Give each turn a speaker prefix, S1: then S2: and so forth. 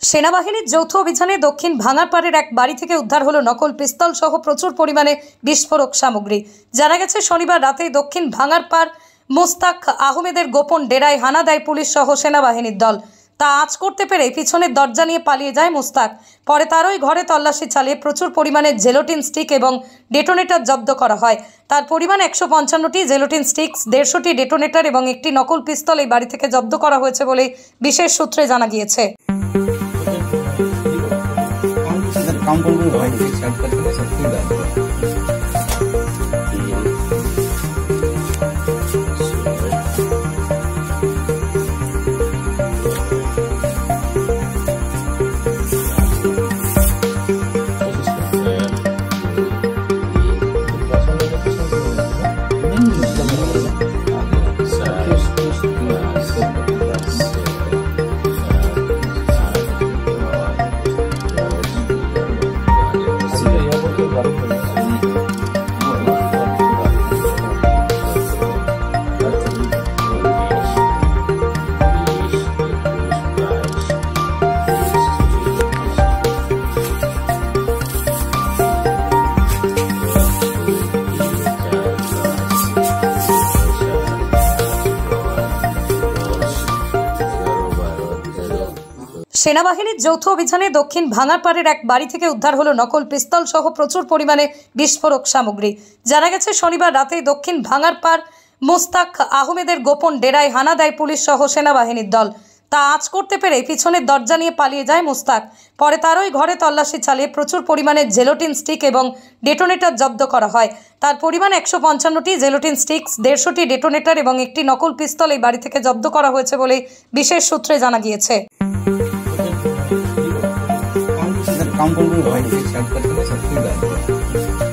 S1: সেনাবাহিনীর যৌথ অভিযানে দক্ষিণ ভাঙারপাড়ের এক বাড়ি থেকে উদ্ধার হলো নকল পিস্তল সহ প্রচুর পরিমাণে বিস্ফোরক সামগ্রী। জানা গেছে শনিবার রাতে দক্ষিণ ভাঙারপাড় মোস্তাক আহমেদের গোপন ডেরায় হানা দেয় পুলিশ সহ সেনাবাহিনীর দল। তা আঁচ করতে পেরে পিছনের দরজা নিয়ে পালিয়ে যায় মোস্তাক। পরে তারই ঘরে তল্লাশি চালিয়ে প্রচুর পরিমাণে জেলোটিন স্টিক এবং ডেটোনেটর জব্দ করা হয়। তার পরিমাণ 155টি জেলোটিন স্টিক্স, 150টি ডেটোনেটর এবং একটি নকল পিস্তল এই বাড়ি থেকে জব্দ করা হয়েছে বলে বিশেষ সূত্রে জানা গিয়েছে। সেনাবাহিনীর যৌথ অভিযানে দক্ষিণ ভাঙারপাড়ের এক বাড়ি থেকে উদ্ধার হলো নকল পিস্তল সহ প্রচুর পরিমাণে বিস্ফোরক সামগ্রী। জানা গেছে শনিবার রাতে দক্ষিণ ভাঙারপাড় মোস্তাক আহমেদের গোপন ডেরায় হানা দেয় পুলিশ সহ সেনাবাহিনীর দল। তা আঁচ করতে পেরে পিছনের দরজা নিয়ে পালিয়ে যায় মোস্তাক। পরে তারই ঘরে তল্লাশি চালিয়ে প্রচুর পরিমাণে জেলোটিন স্টিক এবং ডেটোনেটর জব্দ করা হয়। তার পরিমাণ 155টি জেলোটিন স্টিক্স, 150টি ডেটোনেটর এবং একটি নকল পিস্তল এই বাড়ি থেকে জব্দ করা হয়েছে বলে বিশেষ সূত্রে জানা গিয়েছে।
S2: काम करने वाली है, शायद करते हैं, सब ठीक है।